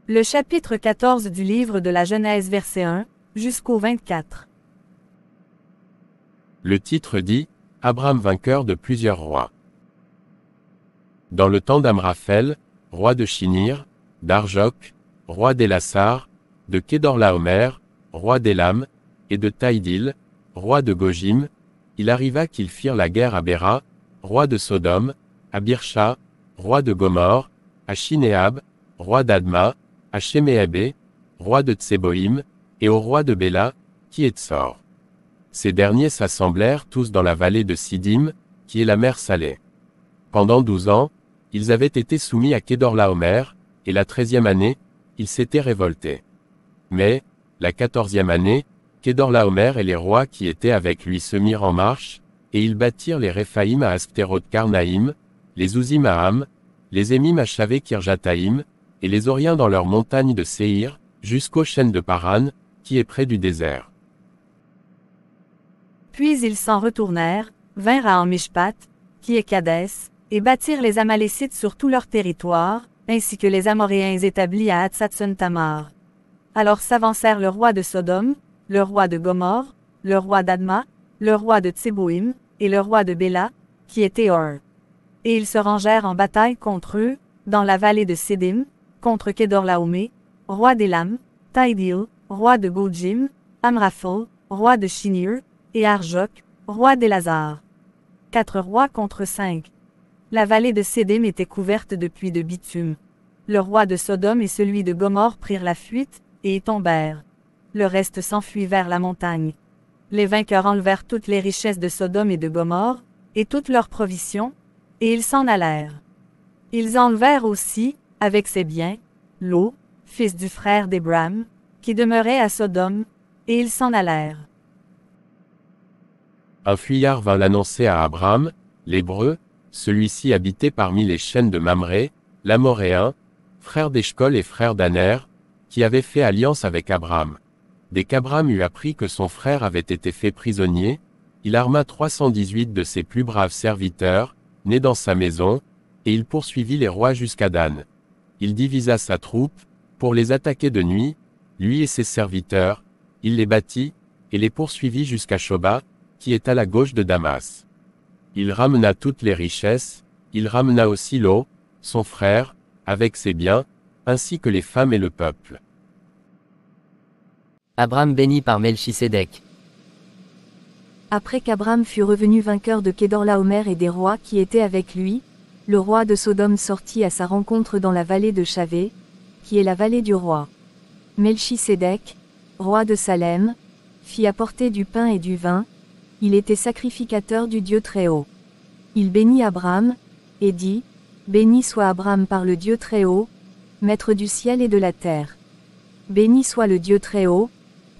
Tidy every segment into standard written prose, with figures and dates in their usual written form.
Le chapitre 14 du livre de la Genèse verset 1, jusqu'au 24. Le titre dit « Abraham vainqueur de plusieurs rois ». Dans le temps d'Amraphel, roi de Shinir, d'Arjok, roi d'Élassar, de Kédorlaomer, roi d'Élam, et de Taïdil, roi de Gojim, il arriva qu'ils firent la guerre à Béra, roi de Sodome, à Birsha, roi de Gomorre, à Shinéab, roi d'Adma, à Sheméabé, roi de Tseboïm, et au roi de Béla, qui est Tsor. Ces derniers s'assemblèrent tous dans la vallée de Sidim, qui est la mer Salée. Pendant 12 ans, ils avaient été soumis à Kédorlaomer, et la 13e année, ils s'étaient révoltés. Mais, la 14e année, Kédorlaomer et les rois qui étaient avec lui se mirent en marche, et ils bâtirent les Réphaïm à Astéroth-Karnaïm, les Ouzim à Ham, les Émim à Shavé-Kirjataïm, et les Oriens dans leurs montagnes de Séhir, jusqu'aux chênes de Paran, qui est près du désert. Puis ils s'en retournèrent, vinrent à Mishpat, qui est Kadès, et bâtirent les Amalécites sur tout leur territoire, ainsi que les Amoréens établis à Hatsatsun-Tamar. Alors s'avancèrent le roi de Sodome, le roi de Gomorre, le roi d'Adma, le roi de Tseboïm, et le roi de Béla, qui était Or. Et ils se rangèrent en bataille contre eux, dans la vallée de Sidim, contre Kédorlaomé, roi d'Élam, Taïdil, roi de Gojim, Amraphel, roi de Shinir, et Arjok, roi d'Élassar. 4 rois contre 5. La vallée de Sidim était couverte de puits de bitume. Le roi de Sodome et celui de Gomorre prirent la fuite, et y tombèrent. Le reste s'enfuit vers la montagne. Les vainqueurs enlevèrent toutes les richesses de Sodome et de Gomorre, et toutes leurs provisions, et ils s'en allèrent. Ils enlevèrent aussi, avec ses biens, Lot, fils du frère d'Ébram, qui demeurait à Sodome, et ils s'en allèrent. Un fuyard vint l'annoncer à Abram, l'Hébreu, celui-ci habitait parmi les chênes de Mamré, l'Amoréen, frère d'Eshcol et frère d'Aner, qui avait fait alliance avec Abram. Dès qu'Abram eut appris que son frère avait été fait prisonnier, il arma 318 de ses plus braves serviteurs, nés dans sa maison, et il poursuivit les rois jusqu'à Dan. Il divisa sa troupe, pour les attaquer de nuit, lui et ses serviteurs, il les battit, et les poursuivit jusqu'à Shoba, qui est à la gauche de Damas. Il ramena toutes les richesses, il ramena aussi Lot, son frère, avec ses biens, ainsi que les femmes et le peuple. Abram béni par Melchisédek. Après qu'Abram fut revenu vainqueur de Kédorlaomer et des rois qui étaient avec lui, le roi de Sodome sortit à sa rencontre dans la vallée de Shavé, qui est la vallée du roi. Melchisédek, roi de Salem, fit apporter du pain et du vin, il était sacrificateur du Dieu Très-Haut. Il bénit Abram, et dit, « Béni soit Abram par le Dieu Très-Haut, maître du ciel et de la terre. Béni soit le Dieu Très-Haut,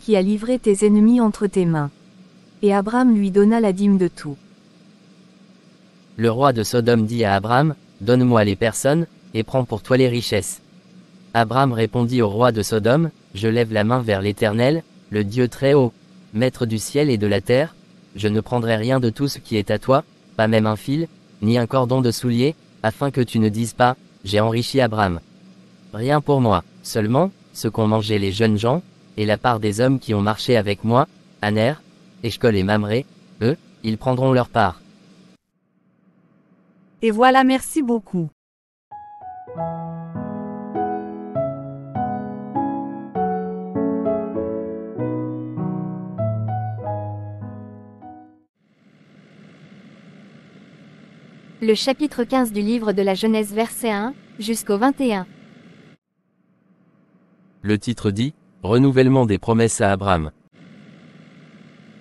qui a livré tes ennemis entre tes mains. » Et Abram lui donna la dîme de tout. Le roi de Sodome dit à Abram, « Donne-moi les personnes, et prends pour toi les richesses. » Abram répondit au roi de Sodome, « Je lève la main vers l'Éternel, le Dieu Très-Haut, maître du ciel et de la terre, je ne prendrai rien de tout ce qui est à toi, pas même un fil, ni un cordon de soulier, afin que tu ne dises pas, j'ai enrichi Abram. Rien pour moi, seulement, ce qu'ont mangé les jeunes gens, et la part des hommes qui ont marché avec moi, Aner, Eshcol et Mamré, eux, ils prendront leur part. » Et voilà, merci beaucoup. Le chapitre 15 du livre de la Genèse verset 1, jusqu'au 21. Le titre dit, Renouvellement des promesses à Abram.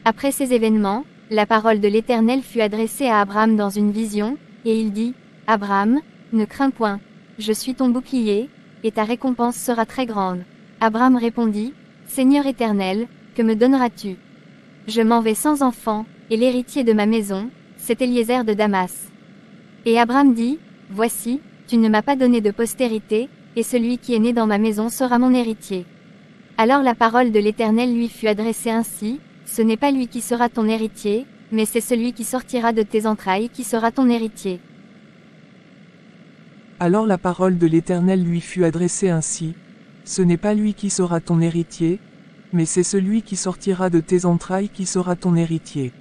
Après ces événements, la parole de l'Éternel fut adressée à Abram dans une vision, et il dit, « Abram, ne crains point, je suis ton bouclier, et ta récompense sera très grande. » Abram répondit, « Seigneur Éternel, que me donneras-tu? Je m'en vais sans enfant, et l'héritier de ma maison, c'est Eliezer de Damas. » Et Abram dit, « Voici, tu ne m'as pas donné de postérité, et celui qui est né dans ma maison sera mon héritier. » Alors la parole de l'Éternel lui fut adressée ainsi, « Ce n'est pas lui qui sera ton héritier, mais c'est celui qui sortira de tes entrailles qui sera ton héritier. » Alors la parole de l'Éternel lui fut adressée ainsi, Ce n'est pas lui qui sera ton héritier, mais c'est celui qui sortira de tes entrailles qui sera ton héritier.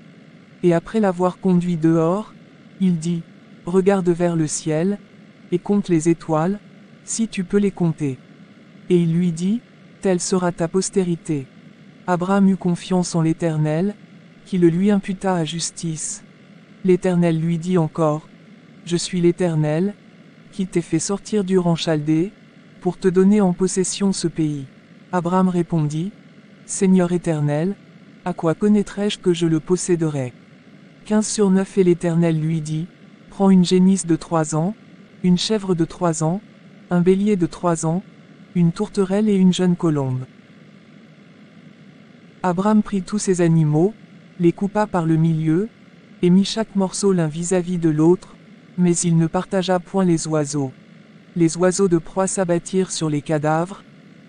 Et après l'avoir conduit dehors, il dit, regarde vers le ciel, et compte les étoiles, si tu peux les compter. Et il lui dit, telle sera ta postérité. Abraham eut confiance en l'Éternel, qui le lui imputa à justice. L'Éternel lui dit encore, je suis l'Éternel, qui t'ai fait sortir d'Ur en Chaldée, pour te donner en possession ce pays. Abraham répondit, Seigneur Éternel, à quoi connaîtrais-je que je le posséderais? 15/9 Et l'Éternel lui dit, prends une génisse de 3 ans, une chèvre de 3 ans, un bélier de 3 ans, une tourterelle et une jeune colombe. Abraham prit tous ces animaux, les coupa par le milieu, et mit chaque morceau l'un vis-à-vis de l'autre, mais il ne partagea point les oiseaux. Les oiseaux de proie s'abattirent sur les cadavres,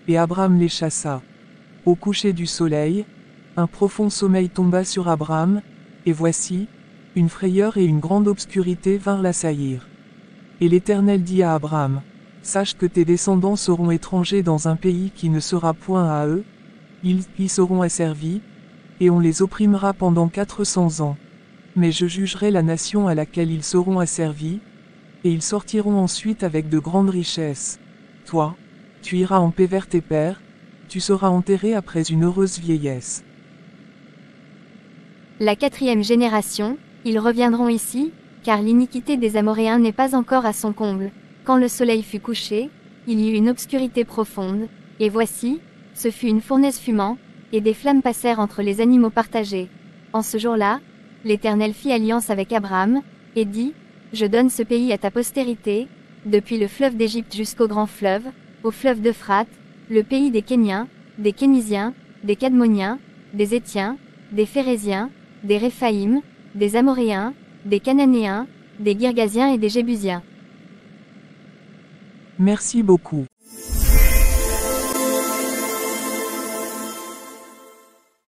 et Abraham les chassa. Au coucher du soleil, un profond sommeil tomba sur Abraham, et voici, une frayeur et une grande obscurité vinrent l'assaillir. Et l'Éternel dit à Abraham, sache que tes descendants seront étrangers dans un pays qui ne sera point à eux, ils y seront asservis, et on les opprimera pendant 400 ans. Mais je jugerai la nation à laquelle ils seront asservis, et ils sortiront ensuite avec de grandes richesses. Toi, tu iras en paix vers tes pères, tu seras enterré après une heureuse vieillesse. La 4e génération, ils reviendront ici, car l'iniquité des Amoréens n'est pas encore à son comble. Quand le soleil fut couché, il y eut une obscurité profonde, et voici, ce fut une fournaise fumant, et des flammes passèrent entre les animaux partagés. En ce jour-là, l'Éternel fit alliance avec Abraham, et dit, je donne ce pays à ta postérité, depuis le fleuve d'Égypte jusqu'au grand fleuve, au fleuve d'Euphrate, le pays des Kéniens, des Kénisiens, des Cadmoniens, des Étiens, des Phéréziens, des Réphaïm, des Amoréens, des Cananéens, des Girgasiens et des Jébusiens. Merci beaucoup.